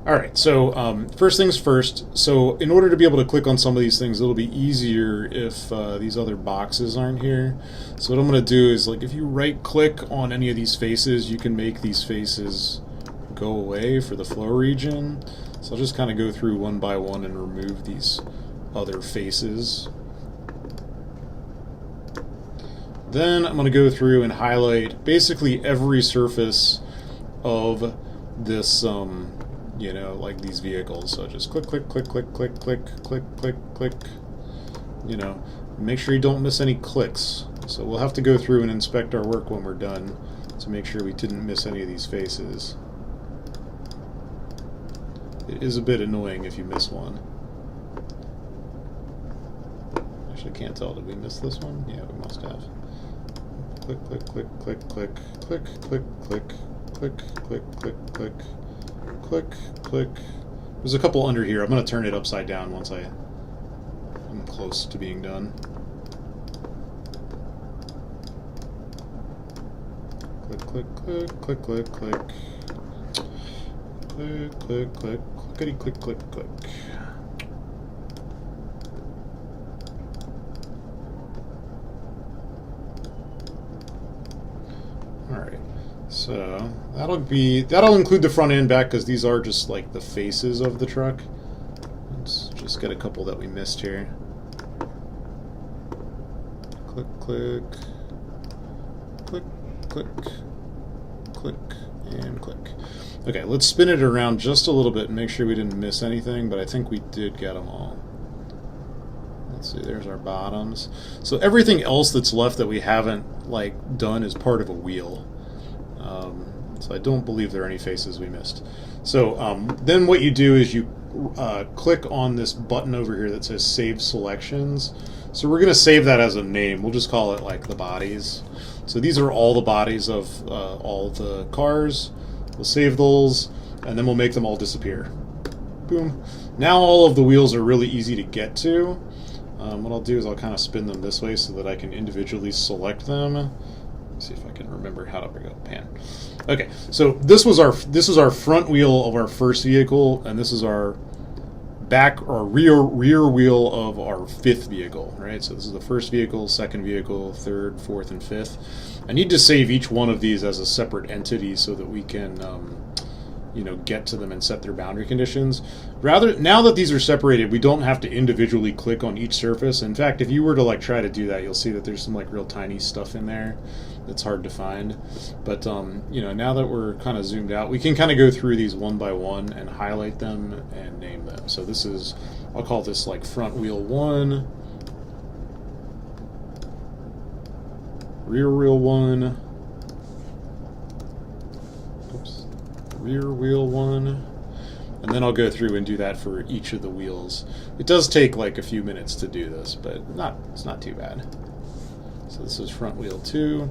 Alright, so first things first. So in order to be able to click on some of these things, it'll be easier if these other boxes aren't here. So what I'm going to do is, like, if you right click on any of these faces, you can make these faces go away for the flow region. So I'll just kind of go through one by one and remove these other faces. Then I'm going to go through and highlight basically every surface of this you know, like these vehicles. So just click, click, click, click, click, click, click, click, click. You know, make sure you don't miss any clicks. So we'll have to go through and inspect our work when we're done to make sure we didn't miss any of these faces. It is a bit annoying if you miss one. Actually, I can't tell. Did we miss this one? Yeah, we must have. Click, click, click, click, click, click, click, click, click, click, click, click. Click, click. There's a couple under here. I'm going to turn it upside down once I'm close to being done. Click, click, click, click, click, click. Click, click, click, clickety, click, click, click. Alright. So that'll include the front and back, because these are just like the faces of the truck. Let's just get a couple that we missed here. Click, click, click, click, click, and click. Okay, let's spin it around just a little bit and make sure we didn't miss anything, but I think we did get them all. Let's see, there's our bottoms. So everything else that's left that we haven't like done is part of a wheel. So I don't believe there are any faces we missed. So then what you do is you click on this button over here that says Save Selections. So we're going to save that as a name. We'll just call it like the bodies. So these are all the bodies of all the cars. We'll save those, and then we'll make them all disappear. Boom. Now all of the wheels are really easy to get to. What I'll do is I'll kind of spin them this way so that I can individually select them. See if I can remember how to bring up pan. Okay, so this is our front wheel of our first vehicle, and this is our back or rear wheel of our fifth vehicle, right? So this is the first vehicle, second vehicle, third, fourth, and fifth. I need to save each one of these as a separate entity so that we can you know, get to them and set their boundary conditions. Now that these are separated, we don't have to individually click on each surface. In fact, if you were to like try to do that, you'll see that there's some like real tiny stuff in there that's hard to find. But you know, now that we're kind of zoomed out, we can kind of go through these one by one and highlight them and name them. So this is, I'll call this like front wheel 1, rear wheel 1, oops, rear wheel 1, and then I'll go through and do that for each of the wheels. It does take like a few minutes to do this, but it's not too bad. So this is front wheel 2,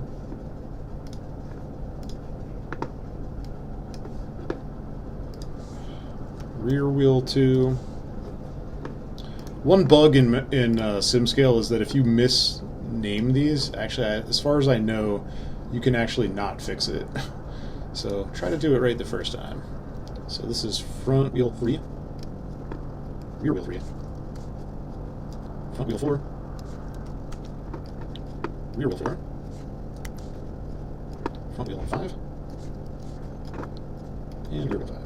rear wheel 2. One bug in SimScale is that if you misname these, actually, as far as I know, you can actually not fix it. So try to do it right the first time. So this is front wheel 3, rear wheel 3, front wheel 4, rear wheel 4, front wheel 5, and rear wheel 5.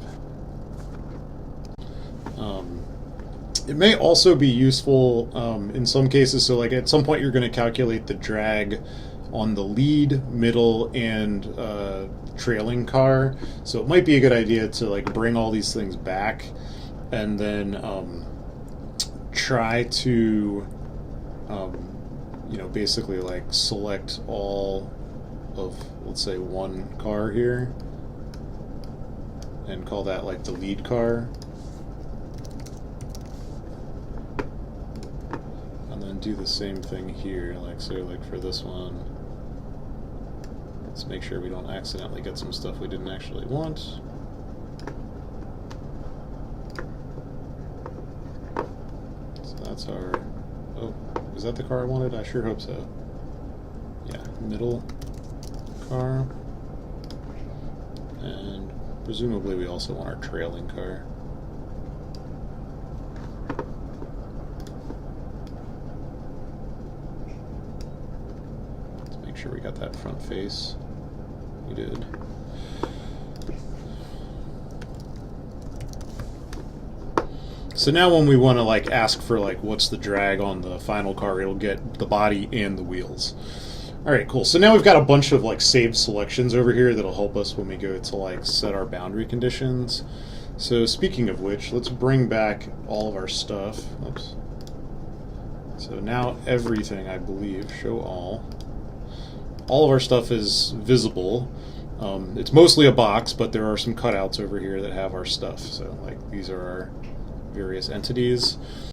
It may also be useful in some cases, so like at some point you're going to calculate the drag on the lead, middle, and trailing car. So it might be a good idea to like bring all these things back and then try to you know, basically like select all of, let's say, one car here and call that like the lead car. And then do the same thing here, like so like for this one. Let's make sure we don't accidentally get some stuff we didn't actually want. So that's our, oh, is that the car I wanted? I sure hope so. Yeah, middle car. And presumably we also want our trailing car. sure we got that front face. We did. So now when we want to like ask for like what's the drag on the final car, it'll get the body and the wheels. All right, cool. So now we've got a bunch of like saved selections over here that'll help us when we go to like set our boundary conditions. So speaking of which, let's bring back all of our stuff. Oops. So now everything, I believe, show all. All of our stuff is visible. It's mostly a box, but there are some cutouts over here that have our stuff. So like these are our various entities.